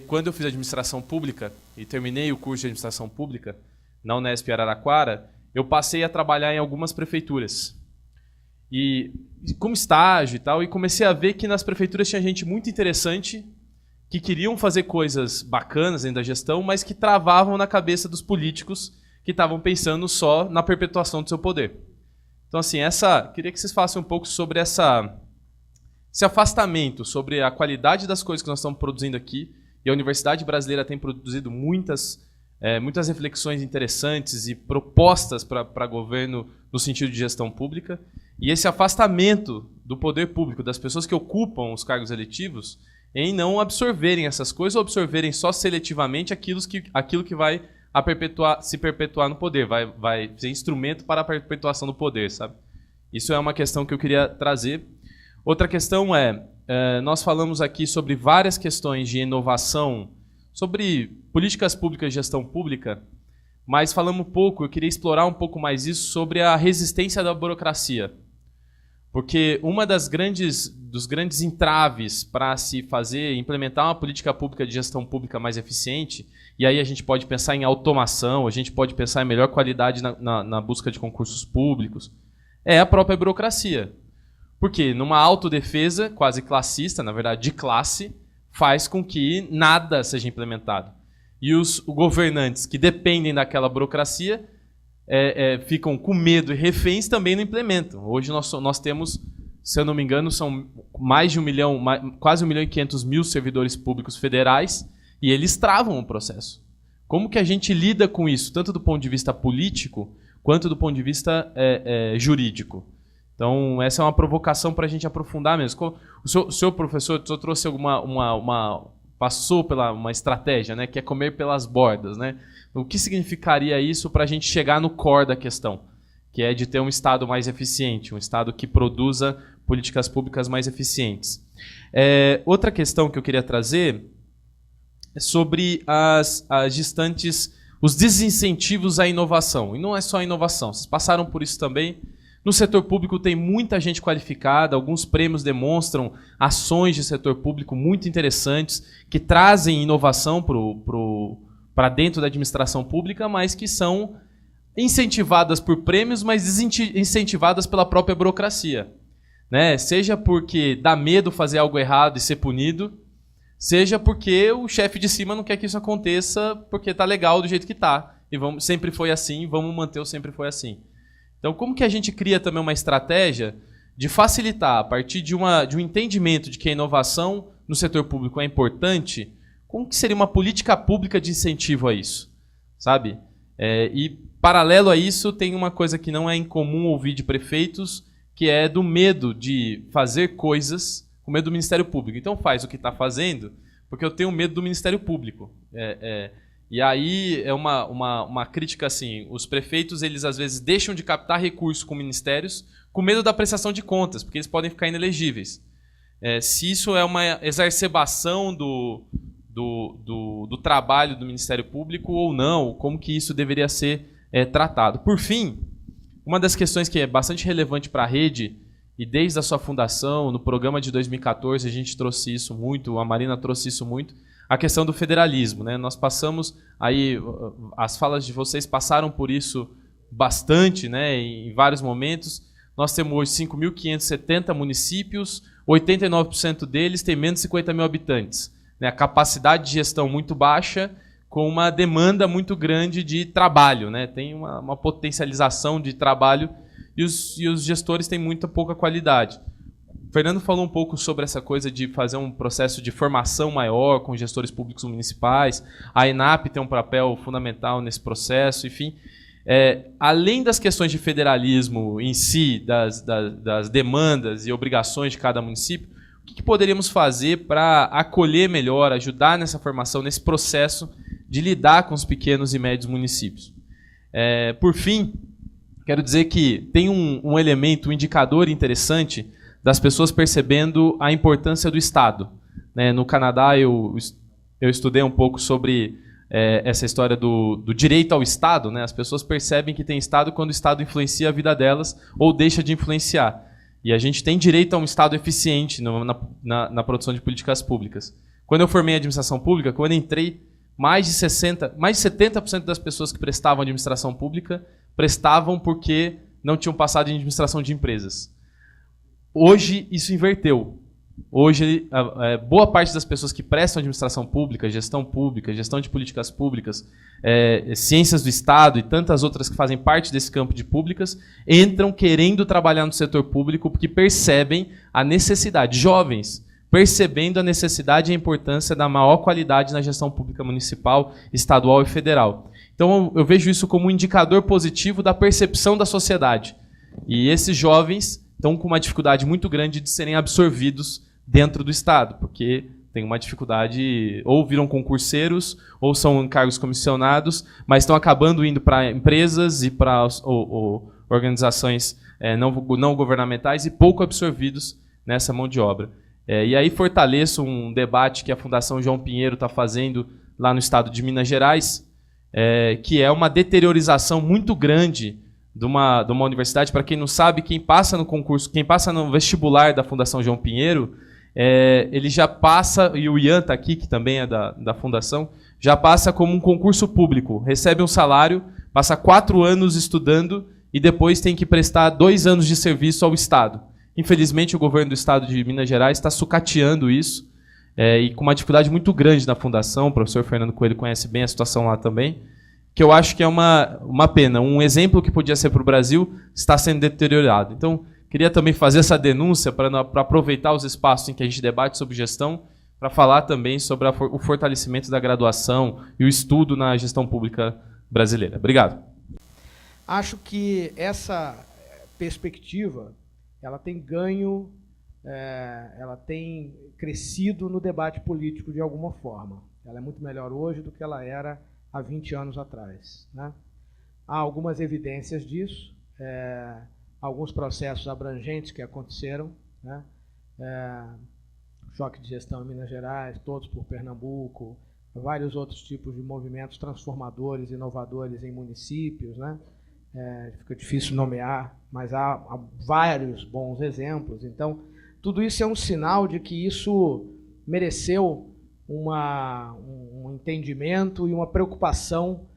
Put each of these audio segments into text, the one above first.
quando eu fiz administração pública e terminei o curso de administração pública na Unesp Araraquara, eu passei a trabalhar em algumas prefeituras. E como estágio e tal, e comecei a ver que nas prefeituras tinha gente muito interessante, que queriam fazer coisas bacanas dentro da gestão, mas que travavam na cabeça dos políticos que estavam pensando só na perpetuação do seu poder. Então, assim, queria que vocês falassem um pouco sobre esse afastamento, sobre a qualidade das coisas que nós estamos produzindo aqui. E a Universidade Brasileira tem produzido muitas reflexões interessantes e propostas para governo no sentido de gestão pública. E esse afastamento do poder público, das pessoas que ocupam os cargos eletivos, em não absorverem essas coisas ou absorverem só seletivamente aquilo que vai se perpetuar no poder, vai ser instrumento para a perpetuação do poder, sabe? Isso é uma questão que eu queria trazer. Outra questão nós falamos aqui sobre várias questões de inovação, sobre políticas públicas e gestão pública, mas falamos eu queria explorar um pouco mais isso sobre a resistência da burocracia. Porque uma dos grandes entraves para se implementar uma política pública de gestão pública mais eficiente, e aí a gente pode pensar em automação, a gente pode pensar em melhor qualidade na busca de concursos públicos, é a própria burocracia. Porque numa autodefesa quase classista, na verdade de classe, faz com que nada seja implementado. E os governantes que dependem daquela burocracia ficam com medo e reféns, também não implementam. Hoje nós temos, se eu não me engano, são mais de 1 milhão, quase 1.500.000 servidores públicos federais, e eles travam o processo. Como que a gente lida com isso, tanto do ponto de vista político, quanto do ponto de vista jurídico? Então, essa é uma provocação para a gente aprofundar mesmo. O senhor professor, trouxe passou pela uma estratégia, né, que é comer pelas bordas, né? O que significaria isso para a gente chegar no core da questão, que é de ter um Estado mais eficiente, um Estado que produza políticas públicas mais eficientes? Outra questão que eu queria trazer é sobre os desincentivos à inovação. E não é só a inovação, vocês passaram por isso também. No setor público tem muita gente qualificada, alguns prêmios demonstram ações de setor público muito interessantes, que trazem inovação para dentro da administração pública, mas que são incentivadas por prêmios, mas desincentivadas pela própria burocracia. Né? Seja porque dá medo fazer algo errado e ser punido, seja porque o chefe de cima não quer que isso aconteça porque está legal do jeito que está. E sempre foi assim, vamos manter o sempre foi assim. Então, como que a gente cria também uma estratégia de facilitar, a partir de um entendimento de que a inovação no setor público é importante, como que seria uma política pública de incentivo a isso? Sabe? E, paralelo a isso, tem uma coisa que não é incomum ouvir de prefeitos, que é do medo de fazer coisas com medo do Ministério Público. Então, faz o que está fazendo, porque eu tenho medo do Ministério Público. E aí é uma crítica assim, os prefeitos eles às vezes deixam de captar recursos com ministérios com medo da prestação de contas, porque eles podem ficar inelegíveis. Se isso é uma exacerbação do trabalho do Ministério Público ou não, como que isso deveria ser tratado. Por fim, uma das questões que é bastante relevante para a rede, e desde a sua fundação, no programa de 2014, a gente trouxe isso muito, a Marina trouxe isso muito, a questão do federalismo, né? Nós passamos aí, as falas de vocês passaram por isso bastante, né? Em vários momentos. Nós temos hoje 5.570 municípios, 89% deles têm menos de 50 mil habitantes. Né? A capacidade de gestão muito baixa, com uma demanda muito grande de trabalho, né? Tem uma potencialização de trabalho e os gestores têm muito pouca qualidade. O Fernando falou um pouco sobre essa coisa de fazer um processo de formação maior com gestores públicos municipais. A ENAP tem um papel fundamental nesse processo. Enfim, além das questões de federalismo em si, das demandas e obrigações de cada município, o que poderíamos fazer para acolher melhor, ajudar nessa formação, nesse processo de lidar com os pequenos e médios municípios? Por fim, quero dizer que tem um elemento, um indicador interessante das pessoas percebendo a importância do Estado. Né? No Canadá, eu estudei um pouco sobre essa história do direito ao Estado. Né? As pessoas percebem que tem Estado quando o Estado influencia a vida delas ou deixa de influenciar. E a gente tem direito a um Estado eficiente na produção de políticas públicas. Quando eu formei em administração pública, quando eu entrei, mais de 70% das pessoas que prestavam administração pública prestavam porque não tinham passado em administração de empresas. Hoje, isso inverteu. Hoje, boa parte das pessoas que prestam administração pública, gestão de políticas públicas, ciências do Estado e tantas outras que fazem parte desse campo de públicas, entram querendo trabalhar no setor público porque percebem a necessidade, jovens, percebendo a necessidade e a importância da maior qualidade na gestão pública municipal, estadual e federal. Então, eu vejo isso como um indicador positivo da percepção da sociedade. E esses jovens estão com uma dificuldade muito grande de serem absorvidos dentro do Estado, porque tem uma dificuldade, ou viram concurseiros, ou são cargos comissionados, mas estão acabando indo para empresas e para organizações não governamentais e pouco absorvidos nessa mão de obra. E aí fortaleço um debate que a Fundação João Pinheiro está fazendo lá no estado de Minas Gerais, que é uma deteriorização muito grande de uma universidade. Para quem não sabe, quem passa no concurso, quem passa no vestibular da Fundação João Pinheiro, ele já passa, e o Ian está aqui, que também é da Fundação, já passa como um concurso público, recebe um salário, passa 4 anos estudando e depois tem que prestar 2 anos de serviço ao Estado. Infelizmente, o governo do Estado de Minas Gerais está sucateando isso, e com uma dificuldade muito grande na Fundação. O professor Fernando Coelho conhece bem a situação lá também, que eu acho que é uma pena. Um exemplo que podia ser para o Brasil está sendo deteriorado. Então, queria também fazer essa denúncia para aproveitar os espaços em que a gente debate sobre gestão, para falar também sobre o fortalecimento da graduação e o estudo na gestão pública brasileira. Obrigado. Acho que essa perspectiva ela tem ganho, ela tem crescido no debate político de alguma forma. Ela é muito melhor hoje do que ela era há 20 anos atrás, né? Há algumas evidências disso, alguns processos abrangentes que aconteceram, né? Choque de gestão em Minas Gerais, todos por Pernambuco, vários outros tipos de movimentos transformadores, inovadores em municípios, né? Fica difícil nomear, mas há vários bons exemplos. Então, tudo isso é um sinal de que isso mereceu um entendimento e uma preocupação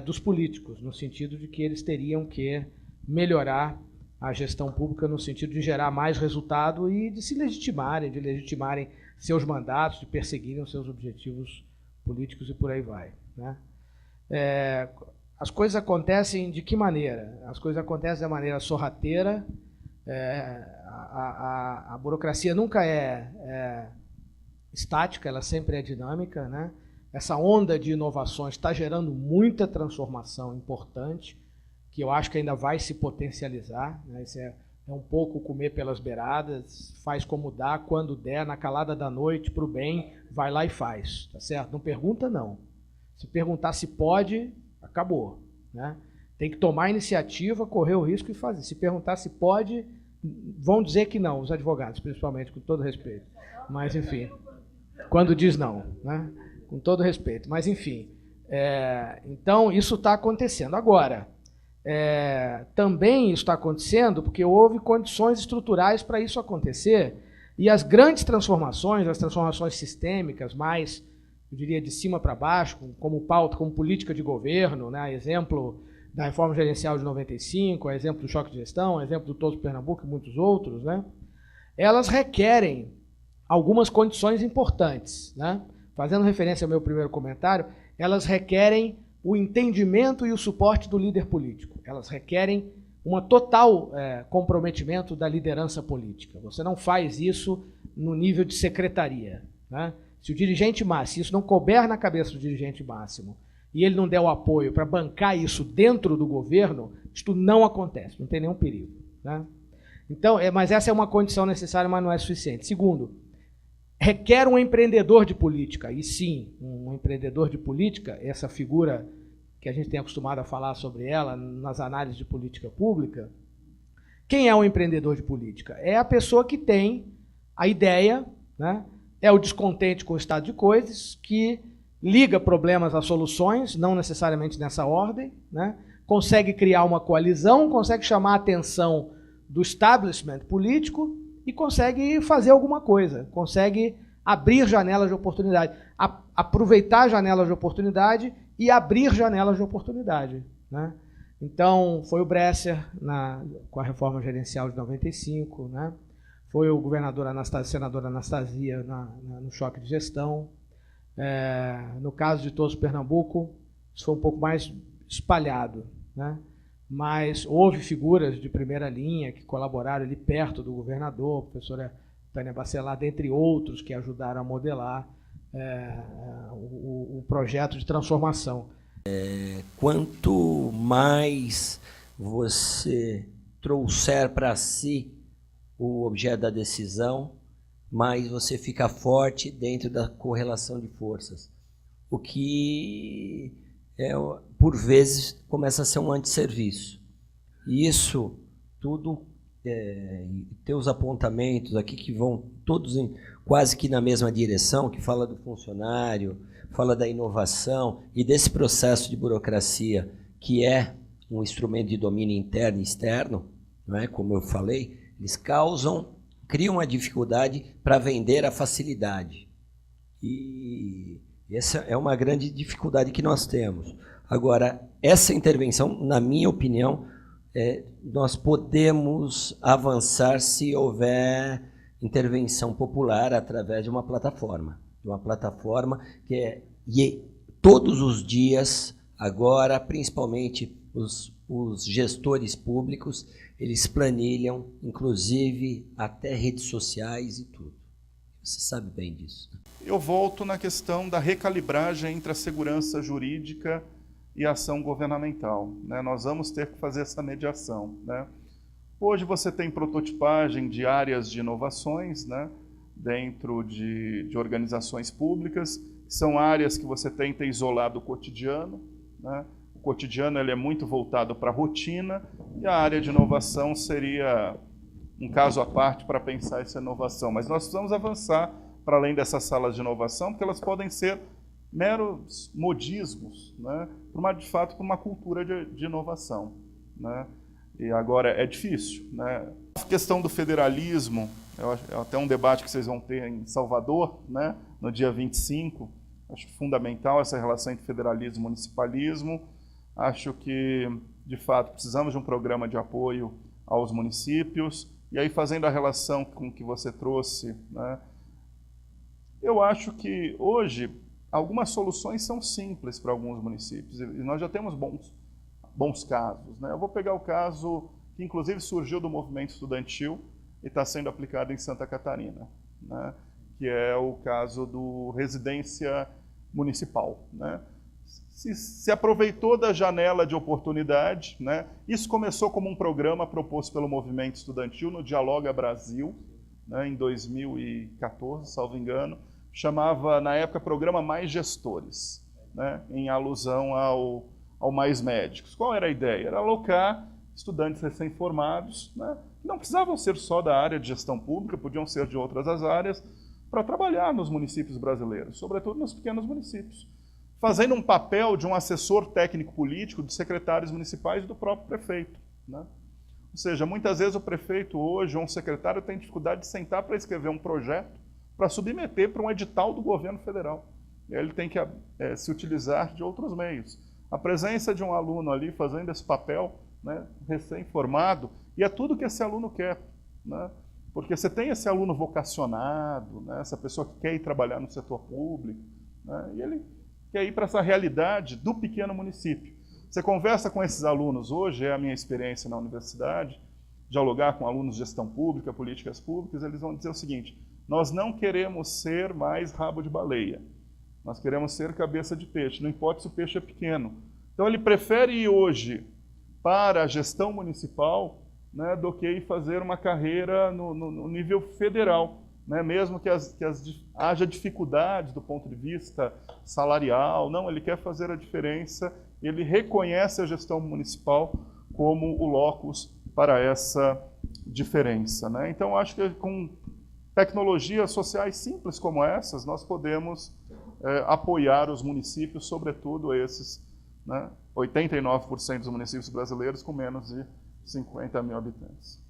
dos políticos, no sentido de que eles teriam que melhorar a gestão pública, no sentido de gerar mais resultado e de se legitimarem, de legitimarem seus mandatos, de perseguirem os seus objetivos políticos e por aí vai, né? As coisas acontecem de que maneira? As coisas acontecem da maneira sorrateira. A burocracia nunca é estática, ela sempre é dinâmica, né? Essa onda de inovações está gerando muita transformação importante, que eu acho que ainda vai se potencializar, né? Isso é um pouco comer pelas beiradas, faz como dá, quando der, na calada da noite, para o bem, vai lá e faz, tá certo? Não pergunta, não. Se perguntar se pode, acabou, né? Tem que tomar a iniciativa, correr o risco e fazer. Se perguntar se pode, vão dizer que não, os advogados, principalmente, com todo respeito. Mas, enfim, quando diz não, né? Com todo respeito. Mas, enfim, então isso está acontecendo. Agora, também isso está acontecendo porque houve condições estruturais para isso acontecer, e as grandes transformações, as transformações sistêmicas, mais, eu diria, de cima para baixo, como pauta, como política de governo, né? Exemplo da reforma gerencial de 95, exemplo do choque de gestão, exemplo do Todos Pernambuco e muitos outros, né? Elas requerem algumas condições importantes, né? Fazendo referência ao meu primeiro comentário, elas requerem o entendimento e o suporte do líder político. Elas requerem um total comprometimento da liderança política. Você não faz isso no nível de secretaria, né? Se o dirigente máximo, se isso não couber na cabeça do dirigente máximo, e ele não der o apoio para bancar isso dentro do governo, isto não acontece, não tem nenhum perigo, né? Então, mas essa é uma condição necessária, mas não é suficiente. Segundo, requer um empreendedor de política, e sim, um empreendedor de política, essa figura que a gente tem acostumado a falar sobre ela nas análises de política pública. Quem é um empreendedor de política? É a pessoa que tem a ideia, né? É o descontente com o estado de coisas, que liga problemas a soluções, não necessariamente nessa ordem, né? Consegue criar uma coalizão, consegue chamar a atenção do establishment político e consegue fazer alguma coisa, consegue abrir janelas de oportunidade, aproveitar janelas de oportunidade e abrir janelas de oportunidade, né? Então, foi o Bresser com a reforma gerencial de 95, né? Foi o senador Anastasia no choque de gestão. No caso de Todos Pernambuco, isso foi um pouco mais espalhado, né? Mas houve figuras de primeira linha que colaboraram ali perto do governador, a professora Tânia Bacelar, dentre outros, que ajudaram a modelar o projeto de transformação. Quanto mais você trouxer para si o objeto da decisão, mais você fica forte dentro da correlação de forças. O que, por vezes, começa a ser um antisserviço. E isso tudo, teus apontamentos aqui que vão todos quase que na mesma direção, que fala do funcionário, fala da inovação e desse processo de burocracia que é um instrumento de domínio interno e externo, não é? Como eu falei, eles criam uma dificuldade para vender a facilidade. E essa é uma grande dificuldade que nós temos. Agora, essa intervenção, na minha opinião, nós podemos avançar se houver intervenção popular através de uma plataforma. E todos os dias, agora, principalmente os gestores públicos, eles planilham, inclusive, até redes sociais e tudo. Você sabe bem disso. Eu volto na questão da recalibragem entre a segurança jurídica e a ação governamental, né? Nós vamos ter que fazer essa mediação, né? Hoje você tem prototipagem de áreas de inovações, né, dentro de organizações públicas. São áreas que você tenta isolar do cotidiano, né? O cotidiano ele é muito voltado para a rotina, e a área de inovação seria um caso à parte para pensar essa inovação. Mas nós precisamos avançar para além dessas salas de inovação, porque elas podem ser meros modismos, né, de fato, para uma cultura de inovação, né? E agora é difícil, né? A questão do federalismo, é até um debate que vocês vão ter em Salvador, né, no dia 25, acho fundamental essa relação entre federalismo e municipalismo. Acho que, de fato, precisamos de um programa de apoio aos municípios. E aí, fazendo a relação com o que você trouxe, né, eu acho que hoje algumas soluções são simples para alguns municípios, e nós já temos bons casos, né? Eu vou pegar o caso que, inclusive, surgiu do movimento estudantil e está sendo aplicado em Santa Catarina, né, que é o caso do residência municipal, né? Se aproveitou da janela de oportunidade, né? Isso começou como um programa proposto pelo movimento estudantil no Dialoga Brasil, né, em 2014, salvo engano, chamava, na época, Programa Mais Gestores, né, em alusão ao Mais Médicos. Qual era a ideia? Era alocar estudantes recém-formados, né, que não precisavam ser só da área de gestão pública, podiam ser de outras áreas, para trabalhar nos municípios brasileiros, sobretudo nos pequenos municípios, fazendo um papel de um assessor técnico-político dos secretários municipais e do próprio prefeito, né? Ou seja, muitas vezes o prefeito hoje, ou um secretário, tem dificuldade de sentar para escrever um projeto para submeter para um edital do governo federal. E aí ele tem que se utilizar de outros meios. A presença de um aluno ali fazendo esse papel, né, recém-formado, e é tudo que esse aluno quer, né? Porque você tem esse aluno vocacionado, né, essa pessoa que quer ir trabalhar no setor público, né, e ele quer ir para essa realidade do pequeno município. Você conversa com esses alunos hoje, é a minha experiência na universidade, dialogar com alunos de gestão pública, políticas públicas, eles vão dizer o seguinte: nós não queremos ser mais rabo de baleia, nós queremos ser cabeça de peixe, não importa se o peixe é pequeno. Então ele prefere ir hoje para a gestão municipal, né, do que ir fazer uma carreira no nível federal, né, mesmo que haja dificuldades do ponto de vista salarial. Não, ele quer fazer a diferença, ele reconhece a gestão municipal como o locus para essa diferença, né? Então, acho que com tecnologias sociais simples como essas, nós podemos apoiar os municípios, sobretudo esses, né, 89% dos municípios brasileiros com menos de 50 mil habitantes.